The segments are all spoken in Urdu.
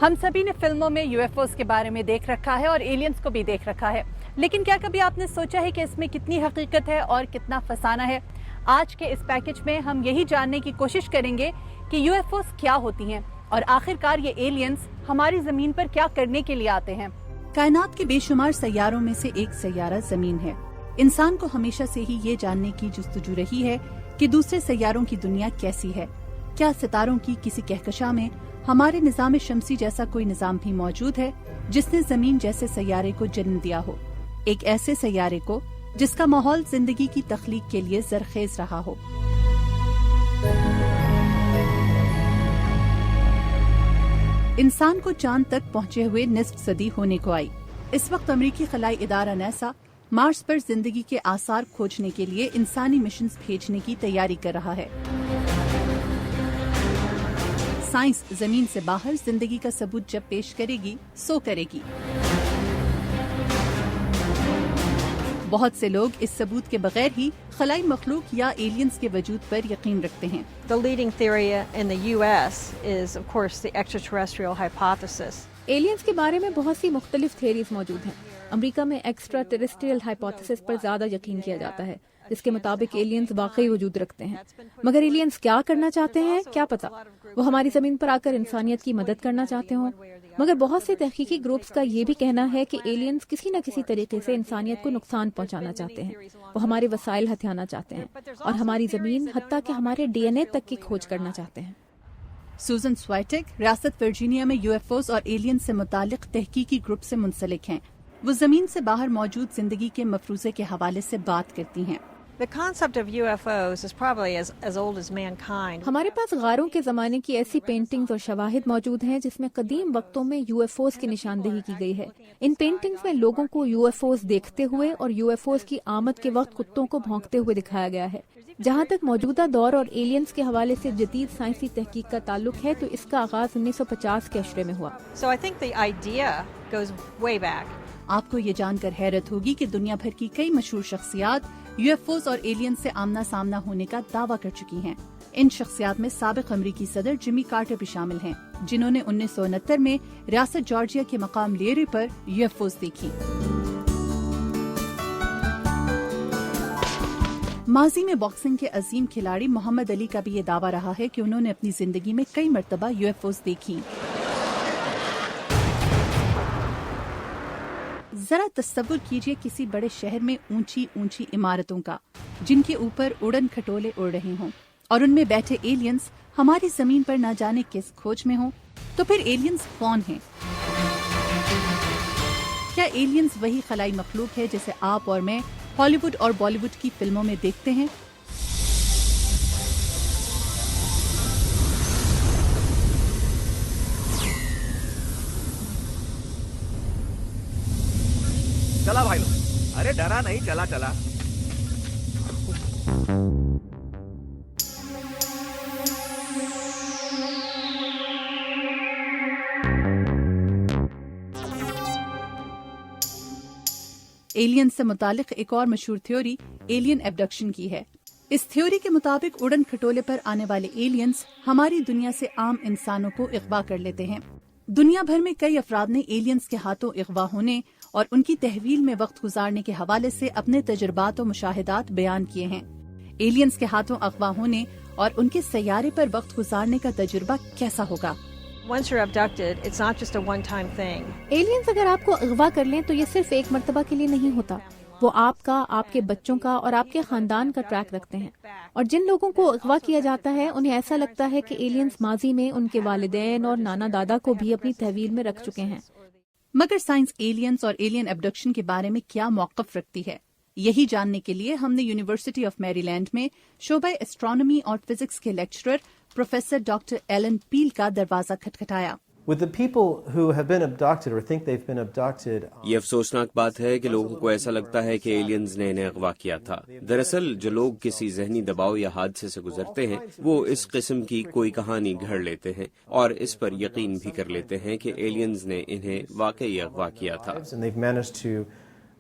ہم سبھی نے فلموں میں UFOs کے بارے میں دیکھ رکھا ہے اور ایلینز کو بھی دیکھ رکھا ہے، لیکن کیا کبھی آپ نے سوچا ہے کہ اس میں کتنی حقیقت ہے اور کتنا فسانہ ہے؟ آج کے اس پیکج میں ہم یہی جاننے کی کوشش کریں گے کہ UFOs کیا ہوتی ہیں اور آخرکار یہ ایلینز ہماری زمین پر کیا کرنے کے لیے آتے ہیں۔ کائنات کے بے شمار سیاروں میں سے ایک سیارہ زمین ہے۔ انسان کو ہمیشہ سے ہی یہ جاننے کی جستجو رہی ہے کہ دوسرے سیاروں کی دنیا کیسی ہے۔ کیا ستاروں کی کسی کہکشاں میں ہمارے نظام شمسی جیسا کوئی نظام بھی موجود ہے جس نے زمین جیسے سیارے کو جنم دیا ہو، ایک ایسے سیارے کو جس کا ماحول زندگی کی تخلیق کے لیے زرخیز رہا ہو۔ انسان کو چاند تک پہنچے ہوئے نصف صدی ہونے کو آئی۔ اس وقت امریکی خلائی ادارہ ناسا مارس پر زندگی کے آثار کھوجنے کے لیے انسانی مشنز بھیجنے کی تیاری کر رہا ہے۔ سائنس زمین سے باہر زندگی کا ثبوت جب پیش کرے گی سو کرے گی۔ بہت سے لوگ اس ثبوت کے بغیر ہی خلائی مخلوق یا ایلینز کے وجود پر یقین رکھتے ہیں۔ The leading theory in the US is, of course, the extraterrestrial hypothesis. Aliens کے بارے میں بہت سی مختلف تھیریز موجود ہیں۔ امریکہ میں ایکسٹرا ٹیریسٹریل ہائپوتھیسس پر زیادہ یقین کیا جاتا ہے، جس کے مطابق ایلینز واقعی وجود رکھتے ہیں۔ مگر ایلینز کیا کرنا چاہتے ہیں کیا پتہ، وہ ہماری زمین پر آ کر انسانیت کی مدد کرنا چاہتے ہوں۔ مگر بہت سے تحقیقی گروپس کا یہ بھی کہنا ہے کہ ایلینز کسی نہ کسی طریقے سے انسانیت کو نقصان پہنچانا چاہتے ہیں، وہ ہمارے وسائل ہتھیانا چاہتے ہیں اور ہماری زمین حتیٰ کہ ہمارے DNA تک کی کھوج کرنا چاہتے ہیں۔ سوزن سوائٹک ریاست ورجینیا میں UFOs اور ایلین سے متعلق تحقیقی گروپ سے منسلک ہیں۔ وہ زمین سے باہر موجود زندگی کے مفروضے کے حوالے سے بات کرتی ہیں۔ The concept of UFOs is probably as old as mankind. ہمارے پاس غاروں کے زمانے کی ایسی پینٹنگز اور شواہد موجود ہیں جس میں قدیم وقتوں میں UFOs کی نشاندہی کی گئی ہے۔ ان پینٹنگز میں لوگوں کو UFOs دیکھتے ہوئے اور UFOs کی آمد کے وقت کتوں کو بھونکتے ہوئے دکھایا گیا ہے۔ جہاں تک موجودہ دور اور ایلینز کے حوالے سے جدید سائنسی تحقیق کا تعلق ہے تو اس کا آغاز 1950 کے عشرے میں ہوا۔ So I think the idea goes way back. آپ کو یہ جان کر حیرت ہوگی کہ دنیا بھر کی کئی مشہور شخصیات UFOs اور ایلین سے آمنا سامنا ہونے کا دعویٰ کر چکی ہیں۔ ان شخصیات میں سابق امریکی صدر جمی کارٹر بھی شامل ہیں، جنہوں نے 1969 میں ریاست جارجیا کے مقام لیری پر UFOs دیکھی۔ ماضی میں باکسنگ کے عظیم کھلاڑی محمد علی کا بھی یہ دعویٰ رہا ہے کہ انہوں نے اپنی زندگی میں کئی مرتبہ UFOs دیکھی۔ ذرا تصور کیجئے کسی بڑے شہر میں اونچی اونچی عمارتوں کا، جن کے اوپر اڑن کھٹولے اڑ رہے ہوں اور ان میں بیٹھے ایلینز ہماری زمین پر نہ جانے کس کھوج میں ہوں۔ تو پھر ایلینز کون ہیں؟ کیا ایلینز وہی خلائی مخلوق ہے جسے آپ اور میں ہالی ووڈ اور بالی ووڈ کی فلموں میں دیکھتے ہیں؟ چلا بھائی لوگ، ارے ڈرا نہیں، چلا چلا۔ ایلین سے متعلق ایک اور مشہور تھیوری ایلین ایبڈکشن کی ہے۔ اس تھیوری کے مطابق اڑن کھٹولے پر آنے والے ایلینز ہماری دنیا سے عام انسانوں کو اغوا کر لیتے ہیں۔ دنیا بھر میں کئی افراد نے ایلینز کے ہاتھوں اغوا ہونے اور ان کی تحویل میں وقت گزارنے کے حوالے سے اپنے تجربات و مشاہدات بیان کیے ہیں۔ ایلینز کے ہاتھوں اغوا ہونے اور ان کے سیارے پر وقت گزارنے کا تجربہ کیسا ہوگا؟ Once you're abducted, it's not just a one-time thing. Aliens اگر آپ کو اغوا کر لیں تو یہ صرف ایک مرتبہ کے لیے نہیں ہوتا، وہ آپ کا، آپ کے بچوں کا اور آپ کے خاندان کا ٹریک رکھتے ہیں۔ اور جن لوگوں کو اغوا کیا جاتا ہے انہیں ایسا لگتا ہے کہ ایلینز ماضی میں ان کے والدین اور نانا دادا کو بھی اپنی تحویل میں رکھ چکے ہیں۔ مگر سائنس ایلینز اور ایلین ایبڈکشن کے بارے میں کیا موقف رکھتی ہے؟ یہی جاننے کے لیے ہم نے یونیورسٹی آف میری لینڈ میں شعبہ اسٹرانومی اور فزکس کے لیکچرر پروفیسر ڈاکٹر ایلن پیل کا دروازہ کھٹکھٹایا۔ With the people who have been abducted or think they've been abducted. یہ افسوسناک بات ہے کہ لوگوں کو ایسا لگتا ہے کہ ایلینز نے انہیں اغوا کیا تھا۔ دراصل جو لوگ کسی ذہنی دباؤ یا حادثے سے گزرتے ہیں وہ اس قسم کی کوئی کہانی گھڑ لیتے ہیں اور اس پر یقین بھی کر لیتے ہیں کہ ایلینز نے انہیں واقعی اغوا کیا تھا۔ And they've managed to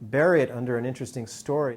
bury it under an interesting story.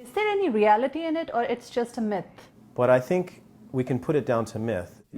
Is there any reality in it or it's just a myth? But I think we can put it down to myth.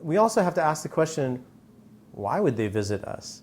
We also have to ask the question, why would they visit us?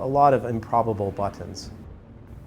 A lot of improbable buttons.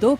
2